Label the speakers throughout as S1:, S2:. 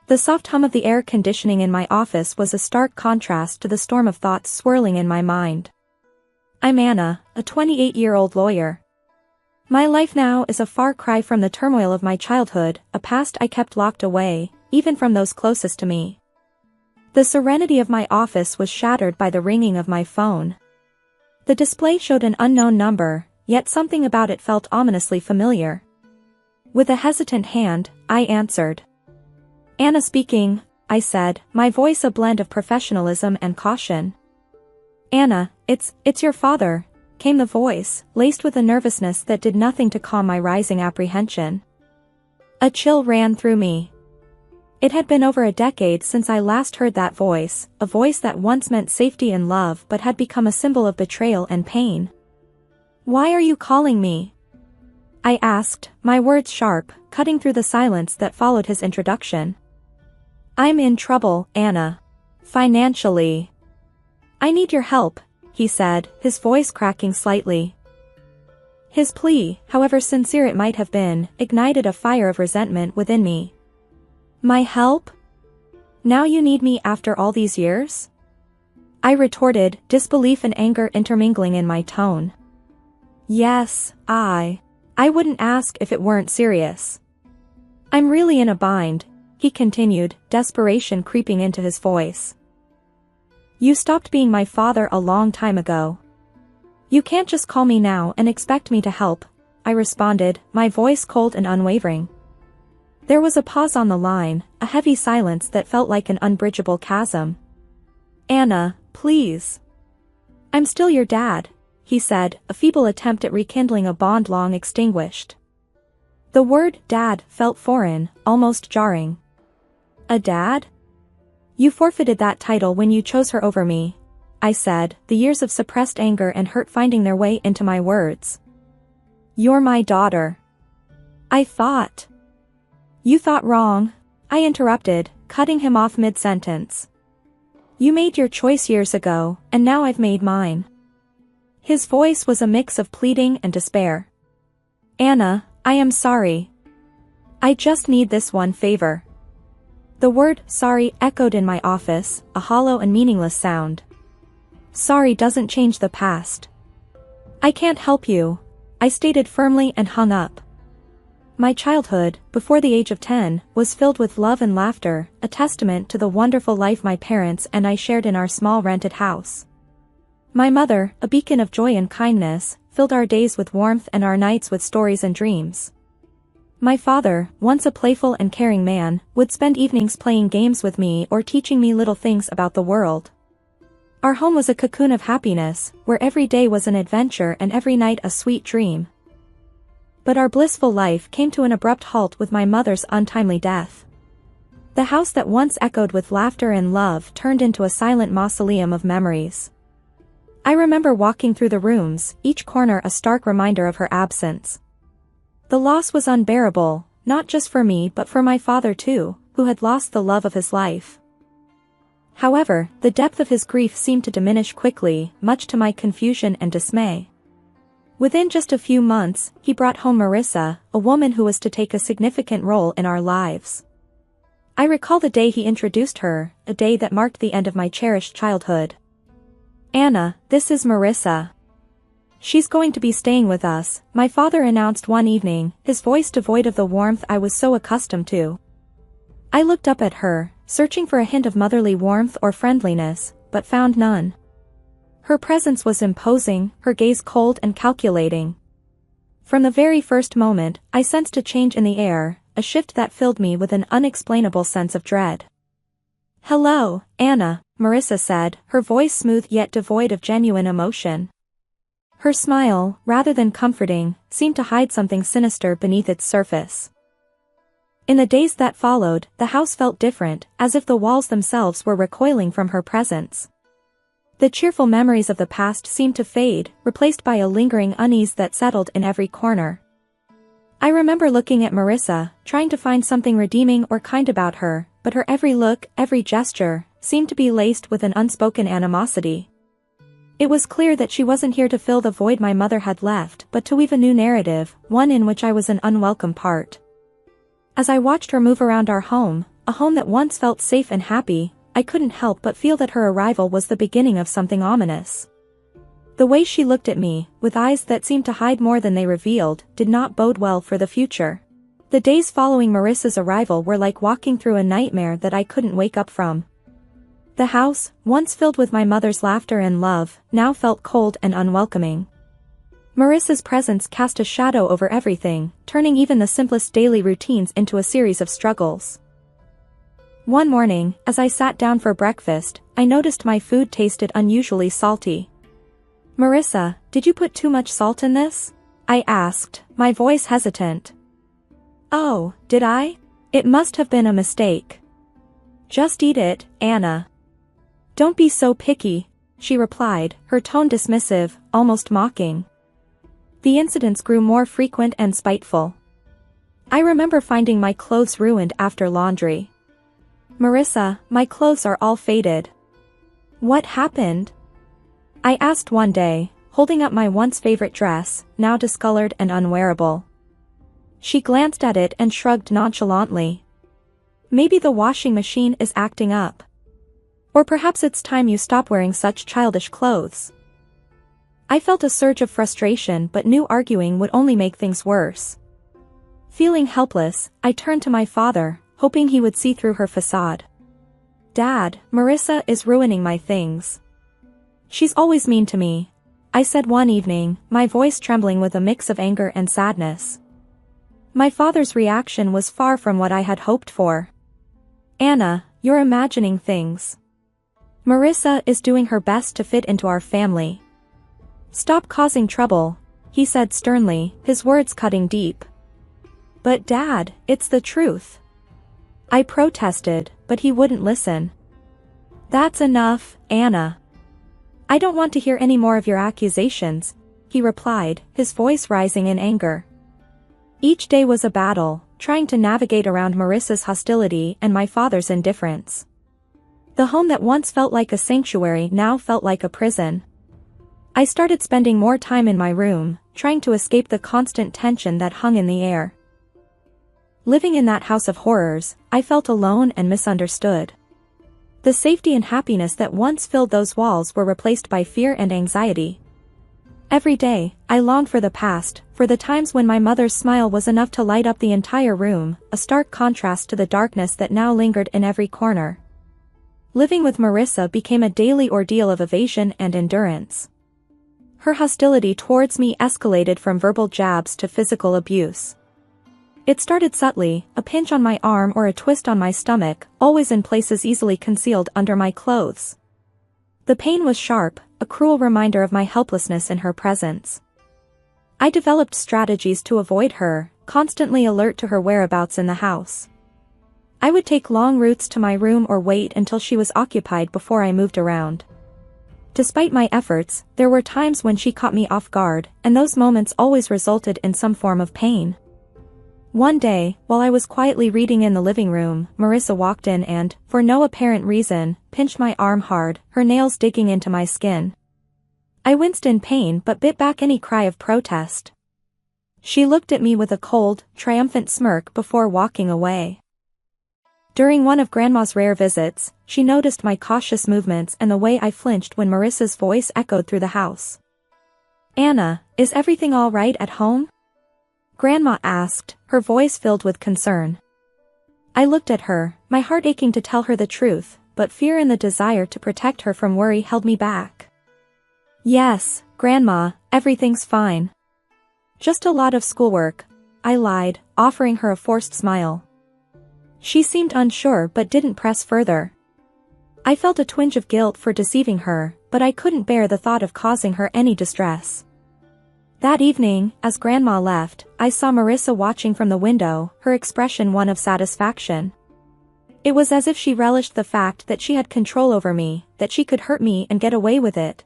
S1: The soft hum of the air conditioning in my office was a stark contrast to the storm of thoughts swirling in my mind. I'm Anna, a 28-year-old lawyer. My life now is a far cry from the turmoil of my childhood, a past I kept locked away, even from those closest to me. The serenity of my office was shattered by the ringing of my phone. The display showed an unknown number, yet something about it felt ominously familiar. With a hesitant hand, I answered. Anna speaking, I said, my voice a blend of professionalism and caution. Anna, it's your father, came the voice, laced with a nervousness that did nothing to calm my rising apprehension. A chill ran through me. It had been over a decade since I last heard that voice, a voice that once meant safety and love but had become a symbol of betrayal and pain. Why are you calling me? I asked, my words sharp, cutting through the silence that followed his introduction. I'm in trouble, Anna. Financially. I need your help, he said, his voice cracking slightly. His plea, however sincere it might have been, ignited a fire of resentment within me. My help? Now you need me after all these years? I retorted, disbelief and anger intermingling in my tone. Yes, I wouldn't ask if it weren't serious. I'm really in a bind, he continued, desperation creeping into his voice. You stopped being my father a long time ago. You can't just call me now and expect me to help, I responded, my voice cold and unwavering. There was a pause on the line, a heavy silence that felt like an unbridgeable chasm. Anna, please. I'm still your dad, he said, a feeble attempt at rekindling a bond long extinguished. The word dad felt foreign, almost jarring. A dad? You forfeited that title when you chose her over me, I said, the years of suppressed anger and hurt finding their way into my words. You're my daughter. I thought. You thought wrong, I interrupted, cutting him off mid-sentence. You made your choice years ago, and now I've made mine. His voice was a mix of pleading and despair. Anna, I am sorry. I just need this one favor. The word sorry echoed in my office, a hollow and meaningless sound. Sorry doesn't change the past. I can't help you, I stated firmly and hung up. My childhood, before the age of 10, was filled with love and laughter, a testament to the wonderful life my parents and I shared in our small rented house. My mother, a beacon of joy and kindness, filled our days with warmth and our nights with stories and dreams. My father, once a playful and caring man, would spend evenings playing games with me or teaching me little things about the world. Our home was a cocoon of happiness, where every day was an adventure and every night a sweet dream. But our blissful life came to an abrupt halt with my mother's untimely death. The house that once echoed with laughter and love turned into a silent mausoleum of memories. I remember walking through the rooms, each corner a stark reminder of her absence. The loss was unbearable, not just for me but for my father too, who had lost the love of his life. However, the depth of his grief seemed to diminish quickly, much to my confusion and dismay. Within just a few months, he brought home Marissa, a woman who was to take a significant role in our lives. I recall the day he introduced her, a day that marked the end of my cherished childhood. Anna, this is Marissa. She's going to be staying with us, my father announced one evening, his voice devoid of the warmth I was so accustomed to. I looked up at her, searching for a hint of motherly warmth or friendliness, but found none. Her presence was imposing, her gaze cold and calculating. From the very first moment, I sensed a change in the air, a shift that filled me with an unexplainable sense of dread. Hello, Anna, Marissa said, her voice smooth yet devoid of genuine emotion. Her smile, rather than comforting, seemed to hide something sinister beneath its surface. In the days that followed, the house felt different, as if the walls themselves were recoiling from her presence. The cheerful memories of the past seemed to fade, replaced by a lingering unease that settled in every corner. I remember looking at Marissa, trying to find something redeeming or kind about her, but her every look, every gesture, seemed to be laced with an unspoken animosity. It was clear that she wasn't here to fill the void my mother had left, but to weave a new narrative, one in which I was an unwelcome part. As I watched her move around our home, a home that once felt safe and happy, I couldn't help but feel that her arrival was the beginning of something ominous. The way she looked at me, with eyes that seemed to hide more than they revealed, did not bode well for the future. The days following Marissa's arrival were like walking through a nightmare that I couldn't wake up from. The house, once filled with my mother's laughter and love, now felt cold and unwelcoming. Marissa's presence cast a shadow over everything, turning even the simplest daily routines into a series of struggles. One morning, as I sat down for breakfast, I noticed my food tasted unusually salty. "Marissa, did you put too much salt in this?" I asked, my voice hesitant. "Oh, did I? It must have been a mistake." "Just eat it, Anna. Don't be so picky," she replied, her tone dismissive, almost mocking. The incidents grew more frequent and spiteful. I remember finding my clothes ruined after laundry. "Marissa, my clothes are all faded." "What happened?" I asked one day, holding up my once favorite dress, now discolored and unwearable. She glanced at it and shrugged nonchalantly. "Maybe the washing machine is acting up. Or perhaps it's time you stop wearing such childish clothes." I felt a surge of frustration but knew arguing would only make things worse. Feeling helpless, I turned to my father, hoping he would see through her facade. "Dad, Marissa is ruining my things. She's always mean to me," I said one evening, my voice trembling with a mix of anger and sadness. My father's reaction was far from what I had hoped for. "Anna, you're imagining things. Marissa is doing her best to fit into our family. Stop causing trouble," he said sternly, his words cutting deep. "But Dad, it's the truth." I protested, but he wouldn't listen. "That's enough, Anna. I don't want to hear any more of your accusations," he replied, his voice rising in anger. Each day was a battle, trying to navigate around Marissa's hostility and my father's indifference. The home that once felt like a sanctuary now felt like a prison. I started spending more time in my room, trying to escape the constant tension that hung in the air. Living in that house of horrors, I felt alone and misunderstood. The safety and happiness that once filled those walls were replaced by fear and anxiety. Every day, I longed for the past, for the times when my mother's smile was enough to light up the entire room, a stark contrast to the darkness that now lingered in every corner. Living with Marissa became a daily ordeal of evasion and endurance. Her hostility towards me escalated from verbal jabs to physical abuse. It started subtly, a pinch on my arm or a twist on my stomach, always in places easily concealed under my clothes. The pain was sharp, a cruel reminder of my helplessness in her presence. I developed strategies to avoid her, constantly alert to her whereabouts in the house. I would take long routes to my room or wait until she was occupied before I moved around. Despite my efforts, there were times when she caught me off guard, and those moments always resulted in some form of pain. One day, while I was quietly reading in the living room, Marissa walked in and, for no apparent reason, pinched my arm hard, her nails digging into my skin. I winced in pain but bit back any cry of protest. She looked at me with a cold, triumphant smirk before walking away. During one of Grandma's rare visits, she noticed my cautious movements and the way I flinched when Marissa's voice echoed through the house. "Anna, is everything all right at home?" Grandma asked, her voice filled with concern. I looked at her, my heart aching to tell her the truth, but fear and the desire to protect her from worry held me back. "Yes, Grandma, everything's fine. Just a lot of schoolwork," I lied, offering her a forced smile. She seemed unsure but didn't press further. I felt a twinge of guilt for deceiving her, but I couldn't bear the thought of causing her any distress. That evening, as Grandma left, I saw Marissa watching from the window, her expression one of satisfaction. It was as if she relished the fact that she had control over me, that she could hurt me and get away with it.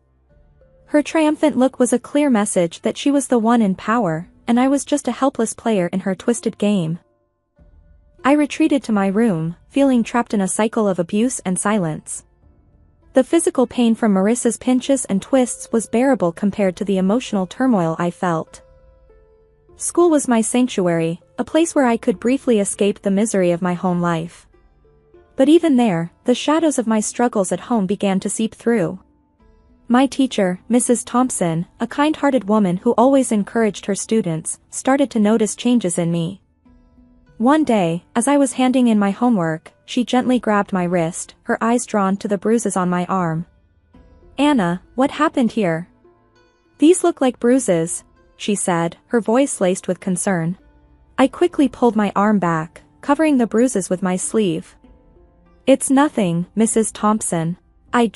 S1: Her triumphant look was a clear message that she was the one in power, and I was just a helpless player in her twisted game. I retreated to my room, feeling trapped in a cycle of abuse and silence. The physical pain from Marissa's pinches and twists was bearable compared to the emotional turmoil I felt. School was my sanctuary, a place where I could briefly escape the misery of my home life. But even there, the shadows of my struggles at home began to seep through. My teacher, Mrs. Thompson, a kind-hearted woman who always encouraged her students, started to notice changes in me. One day, as I was handing in my homework, she gently grabbed my wrist, her eyes drawn to the bruises on my arm. "Anna, what happened here?" "These look like bruises," she said, her voice laced with concern. I quickly pulled my arm back, covering the bruises with my sleeve. "It's nothing, Mrs. Thompson. I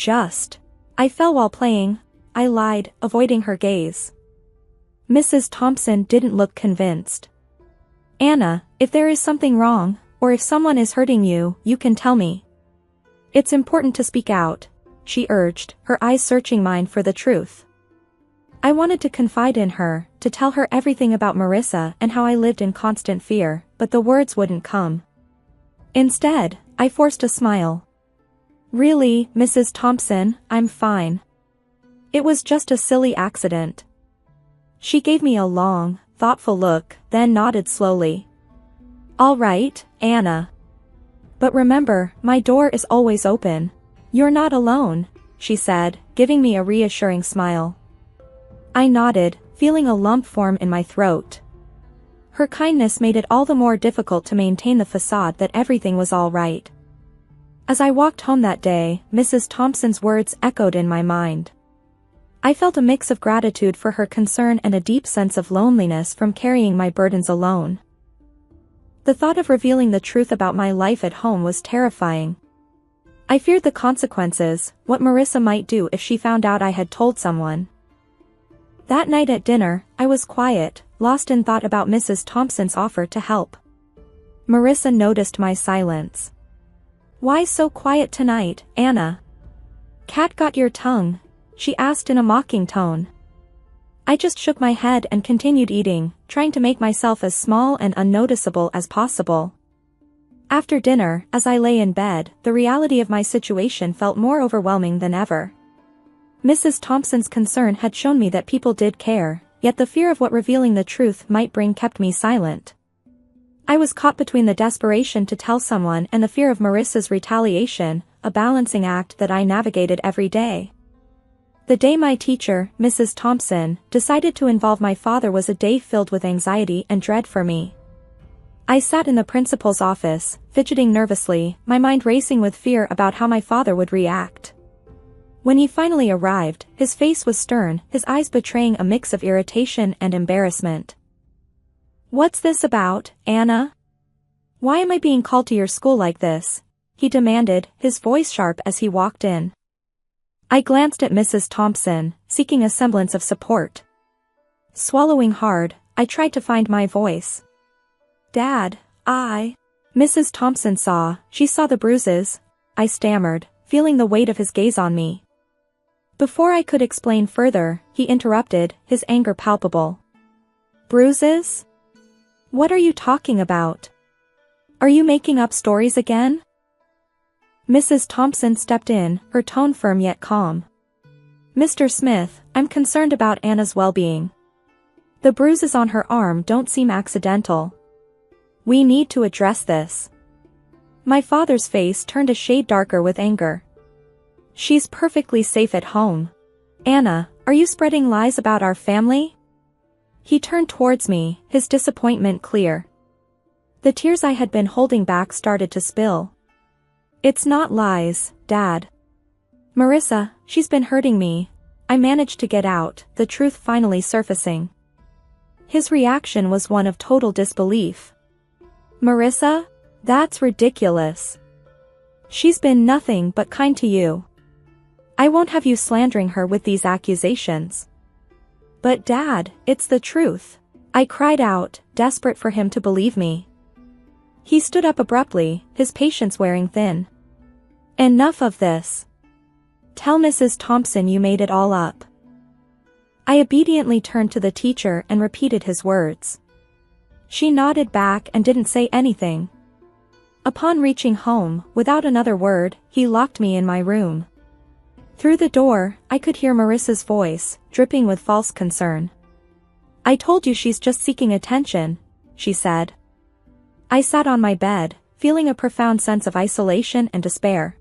S1: fell while playing," I lied, avoiding her gaze. Mrs. Thompson didn't look convinced. "Anna, if there is something wrong, or if someone is hurting you, you can tell me. It's important to speak out," she urged, her eyes searching mine for the truth. I wanted to confide in her, to tell her everything about Marissa and how I lived in constant fear, but the words wouldn't come. Instead, I forced a smile. "Really, Mrs. Thompson, I'm fine. It was just a silly accident." She gave me a long, thoughtful look, then nodded slowly. "All right, Anna. But remember, my door is always open. You're not alone," she said, giving me a reassuring smile. I nodded, feeling a lump form in my throat. Her kindness made it all the more difficult to maintain the facade that everything was all right. As I walked home that day, Mrs. Thompson's words echoed in my mind. I felt a mix of gratitude for her concern and a deep sense of loneliness from carrying my burdens alone. The thought of revealing the truth about my life at home was terrifying. I feared the consequences, what Marissa might do if she found out I had told someone. That night at dinner, I was quiet, lost in thought about Mrs. Thompson's offer to help. Marissa noticed my silence. "Why so quiet tonight, Anna? Cat got your tongue?" she asked in a mocking tone. I just shook my head and continued eating, trying to make myself as small and unnoticeable as possible. After dinner, as I lay in bed, the reality of my situation felt more overwhelming than ever. Mrs. Thompson's concern had shown me that people did care, yet the fear of what revealing the truth might bring kept me silent. I was caught between the desperation to tell someone and the fear of Marissa's retaliation, a balancing act that I navigated every day. The day my teacher, Mrs. Thompson, decided to involve my father was a day filled with anxiety and dread for me. I sat in the principal's office, fidgeting nervously, my mind racing with fear about how my father would react. When he finally arrived, his face was stern, his eyes betraying a mix of irritation and embarrassment. "What's this about, Anna? Why am I being called to your school like this?" he demanded, his voice sharp as he walked in. I glanced at Mrs. Thompson, seeking a semblance of support. Swallowing hard, I tried to find my voice. "Dad, Mrs. Thompson she saw the bruises," I stammered, feeling the weight of his gaze on me. Before I could explain further, he interrupted, his anger palpable. "Bruises? What are you talking about? Are you making up stories again?" Mrs. Thompson stepped in, her tone firm yet calm. "Mr. Smith, I'm concerned about Anna's well-being. The bruises on her arm don't seem accidental. We need to address this." My father's face turned a shade darker with anger. "She's perfectly safe at home. Anna, are you spreading lies about our family?" He turned towards me, his disappointment clear. The tears I had been holding back started to spill. "It's not lies, Dad. Marissa, she's been hurting me," I managed to get out, the truth finally surfacing. His reaction was one of total disbelief. "Marissa? That's ridiculous. She's been nothing but kind to you. I won't have you slandering her with these accusations." "But Dad, it's the truth," I cried out, desperate for him to believe me. He stood up abruptly, his patience wearing thin. "Enough of this. Tell Mrs. Thompson you made it all up." I obediently turned to the teacher and repeated his words. She nodded back and didn't say anything. Upon reaching home, without another word, he locked me in my room. Through the door, I could hear Marissa's voice, dripping with false concern. "I told you she's just seeking attention," she said. I sat on my bed, feeling a profound sense of isolation and despair.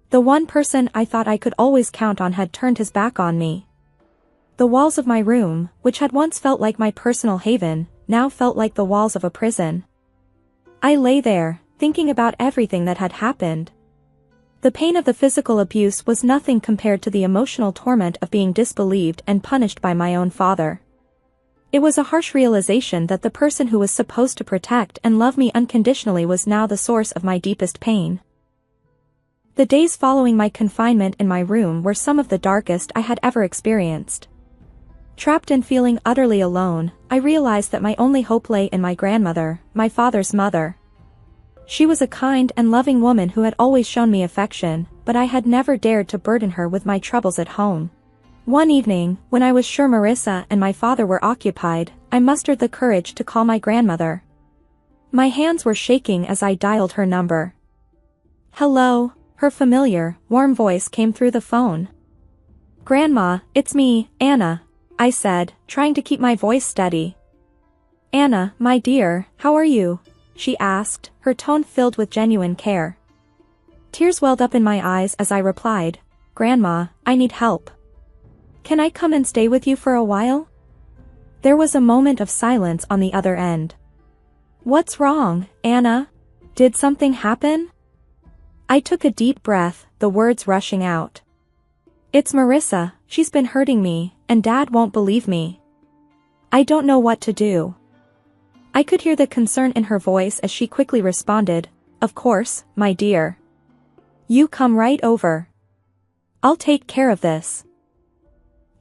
S1: The one person I thought I could always count on had turned his back on me. The walls of my room, which had once felt like my personal haven, now felt like the walls of a prison. I lay there, thinking about everything that had happened. The pain of the physical abuse was nothing compared to the emotional torment of being disbelieved and punished by my own father. It was a harsh realization that the person who was supposed to protect and love me unconditionally was now the source of my deepest pain. The days following my confinement in my room were some of the darkest I had ever experienced. Trapped and feeling utterly alone, I realized that my only hope lay in my grandmother, my father's mother. She was a kind and loving woman who had always shown me affection, but I had never dared to burden her with my troubles at home. One evening, when I was sure Marissa and my father were occupied, I mustered the courage to call my grandmother. My hands were shaking as I dialed her number. "Hello," her familiar, warm voice came through the phone. "Grandma, it's me, Anna," I said, trying to keep my voice steady. "Anna, my dear, how are you?" she asked, her tone filled with genuine care. Tears welled up in my eyes as I replied, "Grandma, I need help. Can I come and stay with you for a while?" There was a moment of silence on the other end. "What's wrong, Anna? Did something happen?" I took a deep breath, the words rushing out. "It's Marissa, she's been hurting me, and Dad won't believe me. I don't know what to do." I could hear the concern in her voice as she quickly responded, "Of course, my dear. You come right over. I'll take care of this."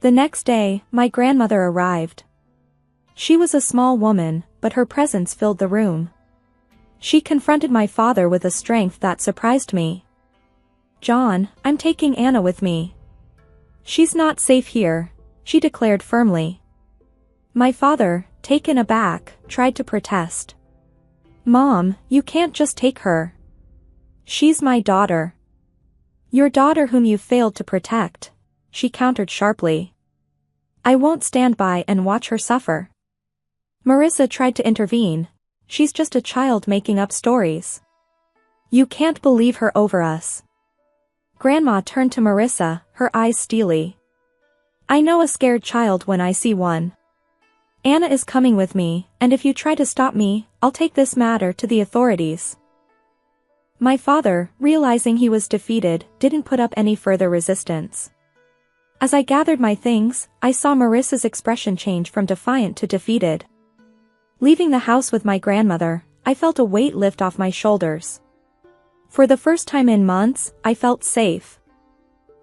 S1: The next day, my grandmother arrived. She was a small woman, but her presence filled the room. She confronted my father with a strength that surprised me. "John, I'm taking Anna with me. She's not safe here," she declared firmly. My father, taken aback, tried to protest. "Mom, you can't just take her. She's my daughter." "Your daughter whom you failed to protect," she countered sharply. "I won't stand by and watch her suffer." Marissa tried to intervene. "She's just a child making up stories. You can't believe her over us." Grandma turned to Marissa, her eyes steely. "I know a scared child when I see one. Anna is coming with me, and if you try to stop me, I'll take this matter to the authorities." My father, realizing he was defeated, didn't put up any further resistance. As I gathered my things, I saw Marissa's expression change from defiant to defeated. Leaving the house with my grandmother, I felt a weight lift off my shoulders. For the first time in months, I felt safe.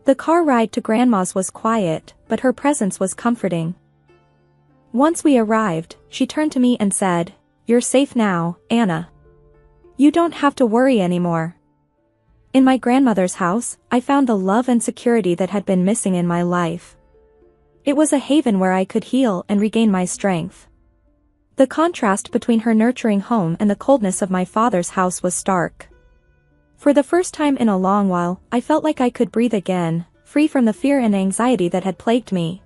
S1: The car ride to Grandma's was quiet, but her presence was comforting. Once we arrived, she turned to me and said, "You're safe now, Anna. You don't have to worry anymore." In my grandmother's house, I found the love and security that had been missing in my life. It was a haven where I could heal and regain my strength. The contrast between her nurturing home and the coldness of my father's house was stark. For the first time in a long while, I felt like I could breathe again, free from the fear and anxiety that had plagued me.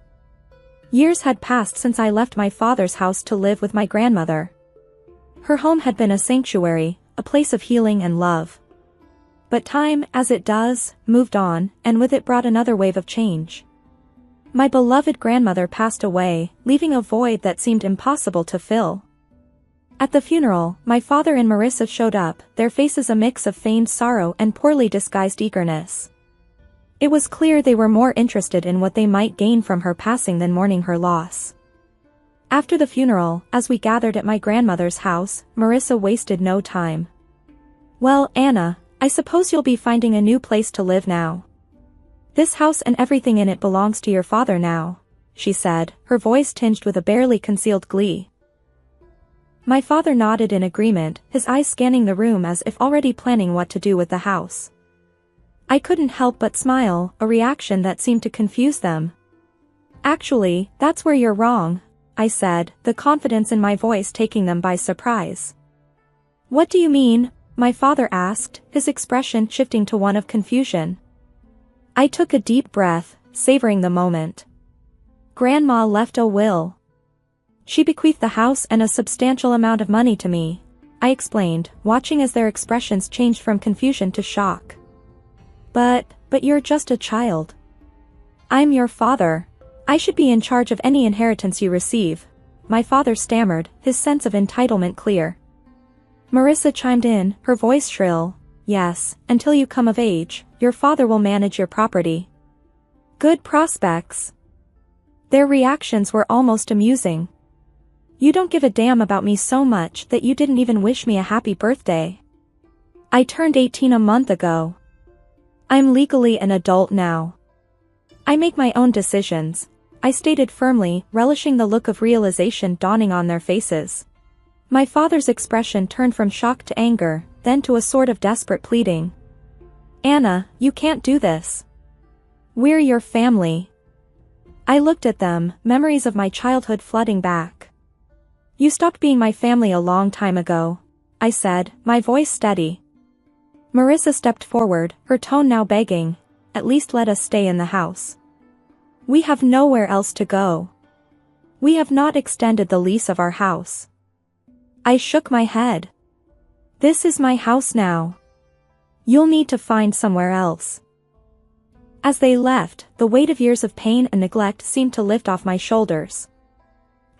S1: Years had passed since I left my father's house to live with my grandmother. Her home had been a sanctuary, a place of healing and love. But time, as it does, moved on, and with it brought another wave of change. My beloved grandmother passed away, leaving a void that seemed impossible to fill. At the funeral, my father and Marissa showed up, their faces a mix of feigned sorrow and poorly disguised eagerness. It was clear they were more interested in what they might gain from her passing than mourning her loss. After the funeral, as we gathered at my grandmother's house, Marissa wasted no time. "Well, Anna, I suppose you'll be finding a new place to live now. This house and everything in it belongs to your father now," she said, her voice tinged with a barely concealed glee. My father nodded in agreement, his eyes scanning the room as if already planning what to do with the house. I couldn't help but smile, a reaction that seemed to confuse them. "Actually, that's where you're wrong," I said, the confidence in my voice taking them by surprise. "What do you mean?" my father asked, his expression shifting to one of confusion. I took a deep breath, savoring the moment. "Grandma left a will. She bequeathed the house and a substantial amount of money to me. I explained, watching as their expressions changed from confusion to shock. But you're just a child. I'm your father. I should be in charge of any inheritance you receive. My father stammered, his sense of entitlement clear. Marissa chimed in, her voice shrill. Yes, until you come of age, your father will manage your property. Good prospects. Their reactions were almost amusing. You don't give a damn about me so much that you didn't even wish me a happy birthday. I turned 18 a month ago. I'm legally an adult now. I make my own decisions, I stated firmly, relishing the look of realization dawning on their faces. My father's expression turned from shock to anger, then to a sort of desperate pleading. Anna, you can't do this. We're your family. I looked at them, memories of my childhood flooding back. You stopped being my family a long time ago, I said, my voice steady. Marissa stepped forward, her tone now begging, at least let us stay in the house. We have nowhere else to go. We have not extended the lease of our house. I shook my head. This is my house now. You'll need to find somewhere else. As they left, the weight of years of pain and neglect seemed to lift off my shoulders.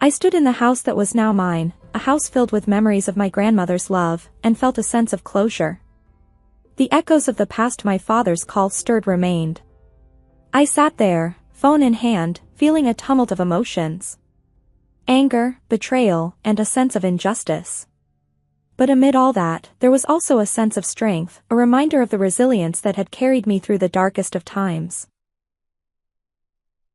S1: I stood in the house that was now mine, a house filled with memories of my grandmother's love, and felt a sense of closure. The echoes of the past my father's call stirred remained. I sat there, phone in hand, feeling a tumult of emotions. Anger, betrayal, and a sense of injustice. But amid all that, there was also a sense of strength, a reminder of the resilience that had carried me through the darkest of times.